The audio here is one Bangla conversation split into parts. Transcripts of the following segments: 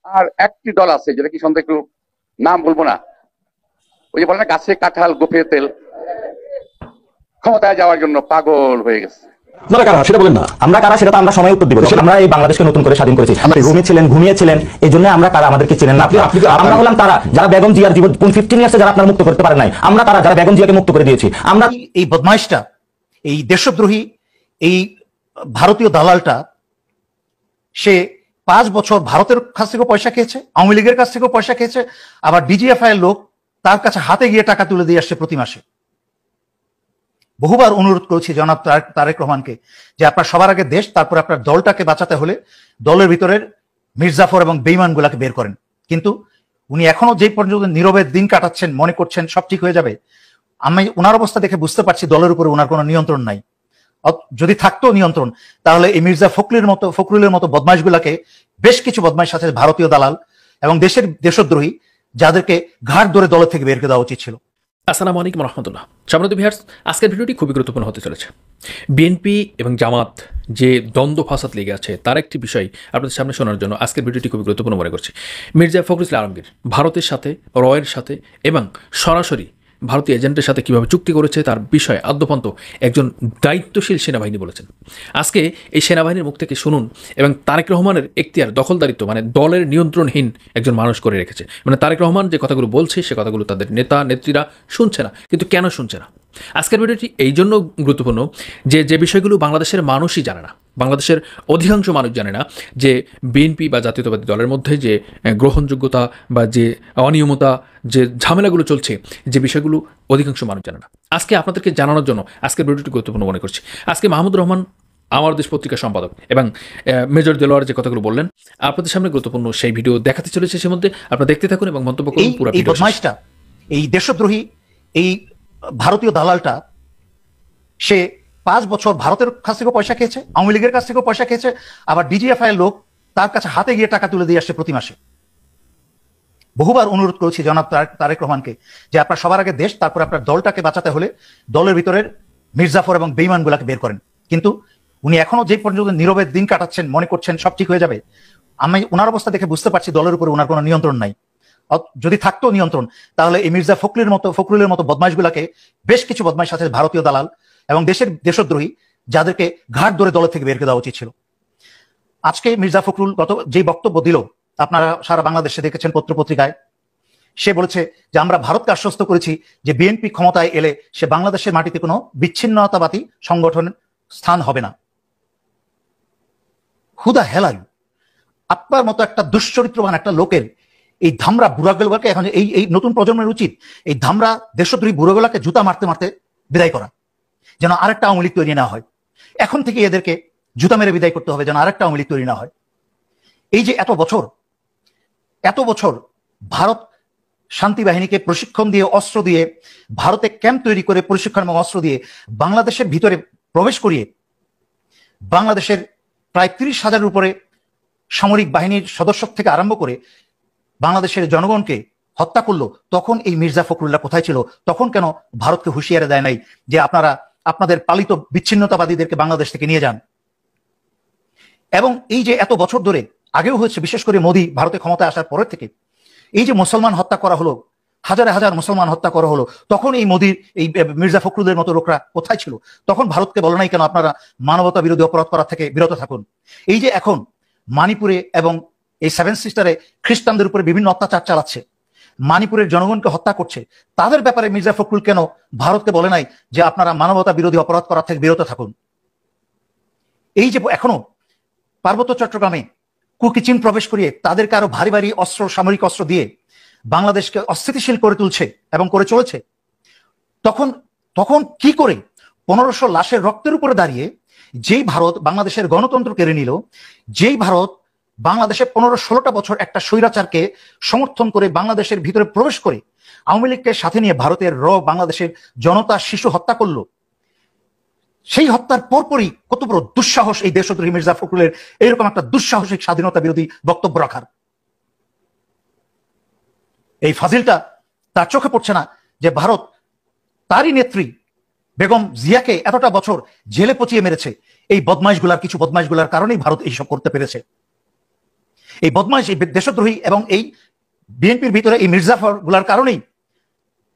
আর একটি দল আছে যেটা কি সন্ধ্যা একটু নাম বলবো না, ওই যে বলে না গাছে কাঁঠাল গোফে তেল, ক্ষমতায় যাওয়ার জন্য পাগল হয়ে গেছে। আপনারা কারা সেটা বলেন না। আমরা কারা সেটা তো আমরা সময় উত্তর দিব। আমরা এই বাংলাদেশকে নতুন করে স্বাধীন করেছি। আপনি রুমে ছিলেন, ঘুমিয়েছিলেন, এই জন্য আমরা কারা আমাদেরকে চিনেন না। আমরা হলাম তারা যারা বেগম জিয়ার জীবন 15 ইয়ার্সে যারা আপনারা মুক্ত করতে পারেন নাই। আমরা তারা যারা বেগম জিয়াকে মুক্ত করে দিয়েছি। আমরা এই বদমাইশটা, এই দেশদ্রোহী, এই ভারতীয় দালালটা, সে 5 বছর ভারতের কাছ থেকে পয়সা খেয়েছে, আওয়ামী লীগের কাছ থেকেও পয়সা খেয়েছে, আবার ডিজিএফআই এর লোক তার কাছে হাতে গিয়ে টাকা তুলে দিয়ে আসছে প্রতি মাসে। বহুবার অনুরোধ করেছি জনাব তারেক রহমানকে যে আপনার সবার আগে দেশ, তারপর আপনার দলটাকে বাঁচাতে হলে দলের ভিতরের মির্জাফর এবং বেঈমান গুলাকে বের করেন। কিন্তু উনি এখনো যে পর্যন্ত নীরবে দিন কাটাচ্ছেন, মনে করছেন সব ঠিক হয়ে যাবে। আমি ওনার অবস্থা দেখে বুঝতে পারছি দলের উপরে ওনার কোনো নিয়ন্ত্রণ নাই। যদি থাকতো নিয়ন্ত্রণ, তাহলে এই মির্জা ফখরুলের মতো বদমাইশ গুলাকে, বেশ কিছু বদমাইশ আছে ভারতীয় দালাল এবং দেশদ্রোহী, যাদেরকে ঘাট ধরে দলের থেকে বের করে দেওয়া উচিত ছিল। আসসালামু আলাইকুম রহমতুল্লাহ। সম্মানিত ভিউয়ার্স, আজকের ভিডিওটি খুবই গুরুত্বপূর্ণ হতে চলেছে। বিএনপি এবং জামাত যে দ্বন্দ্ব ফাসাদ লেগে আছে তার একটি বিষয় আপনাদের সামনে শোনার জন্য আজকের ভিডিওটি খুবই গুরুত্বপূর্ণ মনে করছি। মির্জা ফখরুল ইসলাম আলমগীর ভারতের সাথে, রয়ের সাথে এবং সরাসরি ভারতীয় এজেন্টের সাথে কীভাবে চুক্তি করেছে তার বিষয়ে আদ্যপান্ত একজন দায়িত্বশীল সেনাবাহিনী বলেছেন। আজকে এই সেনাবাহিনীর মুখ থেকে শুনুন এবং তারেক রহমানের এখতিয়ার, দখলদারিত্ব, মানে দলের নিয়ন্ত্রণহীন একজন মানুষ করে রেখেছে। মানে তারেক রহমান যে কথাগুলো বলছে সে কথাগুলো তাদের নেতা নেত্রীরা শুনছে না। কিন্তু কেন শুনছে না? আজকের ভিডিওটি এই জন্য গুরুত্বপূর্ণ যে বিষয়গুলো বাংলাদেশের মানুষই জানে না, বাংলাদেশের অধিকাংশ মানুষ জানে না, যে বিএনপি বা জাতীয়তাবাদী দলের মধ্যে যে গ্রহণযোগ্যতা বা যে অনিয়মতা, যে ঝামেলাগুলো চলছে, যে বিষয়গুলো অধিকাংশ মানুষ জানে না। আজকে আপনাদেরকে জানানোর জন্য আজকের ভিডিওটি গুরুত্বপূর্ণ মনে করছি। আজকে মাহমুদুর রহমান, আমার দেশ পত্রিকার সম্পাদক, এবং মেজর দেলোয়ার যে কথাগুলো বললেন আপনাদের সামনে গুরুত্বপূর্ণ সেই ভিডিও দেখাতে চলেছে। সে মধ্যে আপনারা দেখতে থাকুন এবং মন্তব্য করুন পুরো ভিডিও। বদমাইশটা, এই দেশদ্রোহী, এই ভারতীয় দালালটা, সে 5 বছর ভারতের কাছ থেকেও পয়সা খেয়েছে, আওয়ামী লীগের কাছ থেকেও পয়সা খেয়েছে, আবার ডিজিএফআই এর লোক তার কাছে হাতে গিয়ে টাকা তুলে দিয়ে আসছে প্রতি মাসে। বহুবার অনুরোধ করেছি জনাব তারেক রহমানকে যে আপনার সবার আগে দেশ, তারপর আপনার দলটাকে বাঁচাতে হলে দলের ভিতরের মির্জাফর এবং বেঈমান গুলাকে বের করেন। কিন্তু উনি এখনো যে পর্যন্ত নীরবে দিন কাটাচ্ছেন, মনে করছেন সব ঠিক হয়ে যাবে। আমি ওনার অবস্থা দেখে বুঝতে পারছি দলের উপরে ওনার কোনো নিয়ন্ত্রণ নাই। যদি থাকতো নিয়ন্ত্রণ, তাহলে এই মির্জা ফখরুলের মতো বদমাইশ গুলাকে, বেশ কিছু বদমাইশ আছে ভারতীয় দালাল এবং দেশদ্রোহী, যাদেরকে ঘাট ধরে দলের থেকে বের করে দেওয়া উচিত ছিল। আজকে মির্জা ফখরুল গত যে বক্তব্য দিল, আপনারা সারা বাংলাদেশে দেখেছেন পত্রপত্রিকায়, সে বলেছে যে আমরা ভারতকে আশ্বস্ত করেছি যে বিএনপি ক্ষমতায় এলে সে বাংলাদেশের মাটিতে কোনো বিচ্ছিন্নতাবাদী সংগঠনের স্থান হবে না। হুদা হেলাল, আপনার মতো একটা দুশ্চরিত্রবান একটা লোকের এই ধামরা বুড়াগুলোকে, এখন এই নতুন প্রজন্মের উচিত এই ধামরা দেশদ্রোহী বুড়োগুলাকে জুতা মারতে মারতে বিদায় করা, যেন আরেকটা আওয়ামী লীগ তৈরি না হয়। এখন থেকে এদেরকে জুতা মেরে বিদায় করতে হবে যেন আরেকটা আওয়ামী লীগ তৈরি না হয়। এই যে এত বছর ভারত শান্তি বাহিনীকে প্রশিক্ষণ দিয়ে, অস্ত্র দিয়ে, ভারতে ক্যাম্প তৈরি করে প্রশিক্ষণ এবং অস্ত্র দিয়ে বাংলাদেশের ভিতরে প্রবেশ করিয়ে বাংলাদেশের প্রায় 30,000-এর উপরে সামরিক বাহিনীর সদস্য থেকে আরম্ভ করে বাংলাদেশের জনগণকে হত্যা করলো, তখন এই মির্জা ফখরুল্লাহ কোথায় ছিল? তখন কেন ভারতকে হুঁশিয়ারি দেয় নাই যে আপনারা আপনাদের পালিত বিচ্ছিন্নতাবাদীদেরকে বাংলাদেশ থেকে নিয়ে যান? এবং এই যে এত বছর ধরে, আগেও হয়েছে, বিশেষ করে মোদী ভারতে ক্ষমতায় আসার পরের থেকে, এই যে মুসলমান হত্যা করা হলো, হাজারে হাজার মুসলমান হত্যা করা হলো, তখন এই মোদীর, এই মির্জা ফখরুলের মতো লোকরা কোথায় ছিল? তখন ভারতকে বলে নাই কেন আপনারা মানবতা বিরোধী অপরাধ করা থেকে বিরত থাকুন? এই যে এখন মানিপুরে এবং এই 7 সিস্টারে খ্রিস্টানদের উপরে বিভিন্ন অত্যাচার চালাচ্ছে, মানিপুরের জনগণকে হত্যা করছে, তাদের ব্যাপারে মির্জা ফখরুল কেন ভারতকে বলে নাই যে আপনারা মানবতা বিরোধী অপরাধ করা থেকে বিরত থাকুন? এই যে এখনো পার্বত্য চট্টগ্রামে কুকি চীন প্রবেশ করিয়ে তাদেরকে আরো ভারী ভারী অস্ত্র, সামরিক অস্ত্র দিয়ে বাংলাদেশকে অস্থিতিশীল করে তুলছে এবং করে চলেছে, তখন কি করে 1500 লাশের রক্তের উপরে দাঁড়িয়ে যেই ভারত বাংলাদেশের গণতন্ত্র কেড়ে নিল, যেই ভারত বাংলাদেশে 15-16টা বছর একটা স্বৈরাচারকে সমর্থন করে বাংলাদেশের ভিতরে প্রবেশ করে আওয়ামী লীগকে সাথে নিয়ে ভারতের বাংলাদেশের জনতা, শিশু হত্যা করলো, সেই হত্যার পরপরই কত বড় দুঃসাহস এই দেশদ্রোহী মির্জা ফখরুলের এইরকম একটা দুঃসাহসিক স্বাধীনতা বিরোধী বক্তব্য রাখার। এই ফাজিলটা তার চোখে পড়ছে না যে ভারত তারই নেত্রী বেগম জিয়াকে এতটা বছর জেলে পচিয়ে মেরেছে। এই কিছু বদমাইশগুলার কারণেই ভারত এইসব করতে পেরেছে। এই বদমাইশ, এই দেশদ্রোহী এবং এই বিএনপির ভিতরে এই মির্জাফর গুলার কারণেই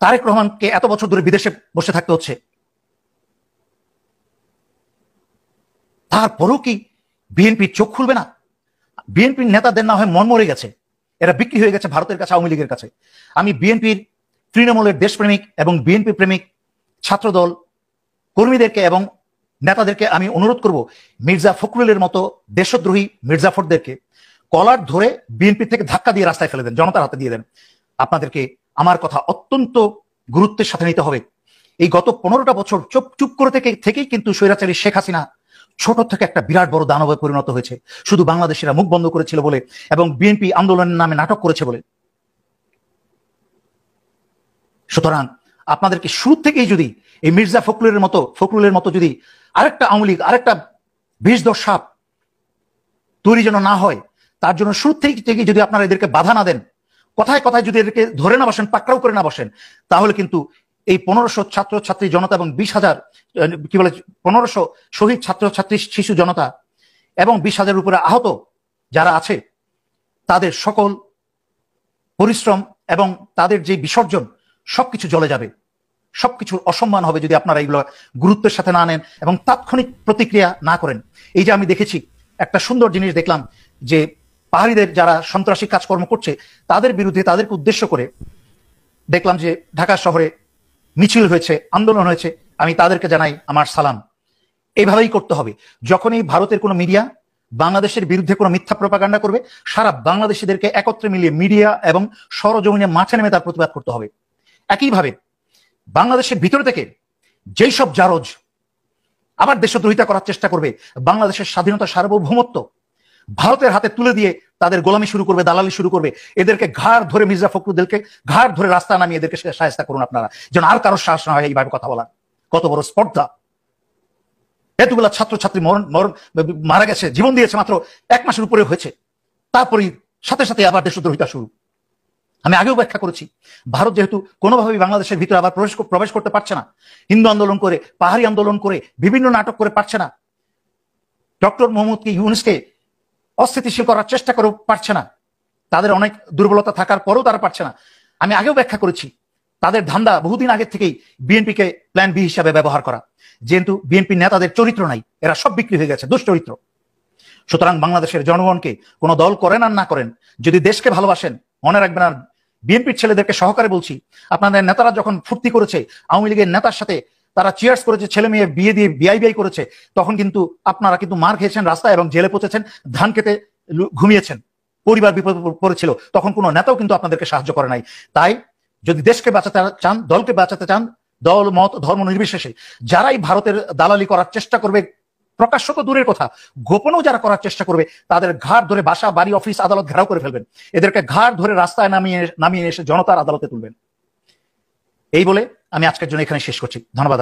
তারেক রহমানকে এত বছর ধরে বিদেশে বসে থাকতে হচ্ছে। তারপরেও কি বিএনপি চোখ খুলবে না? বিএনপির নেতাদের না হয় মন মরে গেছে, এরা বিক্রি হয়ে গেছে ভারতের কাছে, আওয়ামী লীগের কাছে। আমি বিএনপির তৃণমূলের দেশপ্রেমিক এবং বিএনপি প্রেমিক ছাত্রদল কর্মীদেরকে এবং নেতাদেরকে আমি অনুরোধ করব, মির্জা ফখরুলের মতো দেশদ্রোহী মির্জাফরদেরকে কলার ধরে বিএনপি থেকে ধাক্কা দিয়ে রাস্তায় ফেলে দেন, জনতার হাতে দিয়ে দেন। আপনাদেরকে আমার কথা অত্যন্ত গুরুত্বের সাথে নিতে হবে। এই গত 15টা বছর চুপ চুপ করে থেকেই কিন্তু স্বৈরাচারী শেখ হাসিনা ছোট থেকে একটা বিরাট বড় দানবে পরিণত হয়েছে, শুধু বাংলাদেশিরা মুখ বন্ধ করেছিল বলে এবং বিএনপি আন্দোলনের নামে নাটক করেছে বলে। সুতরাং আপনাদেরকে শুরু থেকেই যদি এই মির্জা ফখরুলের মতো যদি আরেকটা আওয়ামী লীগ, আরেকটা বিষধর সাপ তৈরি যেন না হয়, তার জন্য শুরু থেকে যদি আপনারা এদেরকে বাধা না দেন, কথায় কথায় যদি এদেরকে ধরে না বসেন, পাকড়াও করে না বসেন, তাহলে কিন্তু এই 1500 ছাত্রছাত্রী জনতা এবং 20,000 1500 শহীদ ছাত্রছাত্রী শিশু জনতা এবং 20,000 উপরে আহত যারা আছে, তাদের সকল পরিশ্রম এবং তাদের যে বিসর্জন সবকিছু জ্বলে যাবে, সবকিছুর অসম্মান হবে যদি আপনারা এগুলো গুরুত্বের সাথে না নেন এবং তাৎক্ষণিক প্রতিক্রিয়া না করেন। এই যে আমি দেখেছি একটা সুন্দর জিনিস দেখলাম, যে পাহাড়িদের যারা সন্ত্রাসী কাজকর্ম করছে তাদের বিরুদ্ধে, তাদেরকে উদ্দেশ্য করে দেখলাম যে ঢাকা শহরে মিছিল হয়েছে, আন্দোলন হয়েছে। আমি তাদেরকে জানাই আমার সালাম। এইভাবেই করতে হবে। যখনই ভারতের কোনো মিডিয়া বাংলাদেশের বিরুদ্ধে কোনো মিথ্যা প্রপাগান্ডা করবে, সারা বাংলাদেশিদেরকে একত্রে মিলিয়ে মিডিয়া এবং সরজমিনে মাঠে নেমে তার প্রতিবাদ করতে হবে। একইভাবে বাংলাদেশের ভিতরে থেকে যেই সব জারজ আবার দেশদ্রোহিতা করার চেষ্টা করবে, বাংলাদেশের স্বাধীনতা সার্বভৌমত্ব ভারতের হাতে তুলে দিয়ে তাদের গোলামি শুরু করবে, দালালি শুরু করবে, এদেরকে ঘাড় ধরে, মির্জা ফখরুলদেরকে ঘাড় ধরে রাস্তা নামিয়ে এদেরকে সাহায্য করুন আপনারা, যেন আর কারোর সাহস না হয় এইভাবে কথা বলার। কত বড় স্পর্ধা! এতগুলা ছাত্রছাত্রী মারা গেছে, জীবন দিয়েছে, মাত্র 1 মাসের উপরে হয়েছে, তারপরে সাথে সাথে আবার দেশদ্রোহিতা শুরু। আমি আগেও ব্যাখ্যা করেছি, ভারত যেহেতু কোনোভাবেই বাংলাদেশের ভিতরে আবার প্রবেশ করতে পারছে না, হিন্দু আন্দোলন করে, পাহাড়ি আন্দোলন করে, বিভিন্ন নাটক করে পারছে না, ডক্টর মোহাম্মদকে, ইউনুসকে অস্থিতিশীল করার চেষ্টা করে পারছে না, তাদের অনেক দুর্বলতা থাকার পরেও তারা পারছে না। আমি আগেও ব্যাখ্যা করেছি, তাদের ধান্দা বহুদিন আগে থেকেই বিএনপিকে প্ল্যান বি হিসাবে ব্যবহার করা, যেহেতু বিএনপি নেতাদের চরিত্র নাই, এরা সব বিক্রি হয়ে গেছে, দুশ্চরিত্র। সুতরাং বাংলাদেশের জনগণকে কোনো দল করেন আর না করেন, যদি দেশকে ভালোবাসেন, মনে রাখবেন। আর বিএনপির ছেলেদেরকে সহকারে বলছি, আপনাদের নেতারা যখন ফুর্তি করেছে, আওয়ামী লীগের নেতার সাথে তারা চিয়ার্স করেছে, ছেলে মেয়ে বিয়ে দিয়ে বিআই করেছে, তখন কিন্তু আপনারা কিন্তু মার খেয়েছেন রাস্তায় এবং জেলে পচেছেন, ধান খেতে ঘুমিয়েছেন, পরিবার বিপদ পড়েছিল, তখন কোনো নেতাও কিন্তু আপনাদেরকে সাহায্য করে নাই। তাই যদি দেশকে বাঁচাতে চান, দলকে বাঁচাতে চান, দল মত ধর্ম নির্বিশেষে যারাই ভারতের দালালি করার চেষ্টা করবে, প্রকাশ্য তো দূরের কথা, গোপনেও যারা করার চেষ্টা করবে, তাদের ঘাড় ধরে বাসা, বাড়ি, অফিস, আদালত ঘেরাও করে ফেলবেন, এদেরকে ঘাড় ধরে রাস্তায় নামিয়ে এসে জনতার আদালতে তুলবেন। এই বলে আমি আজকের জন্য এখানে শেষ করছি। ধন্যবাদ।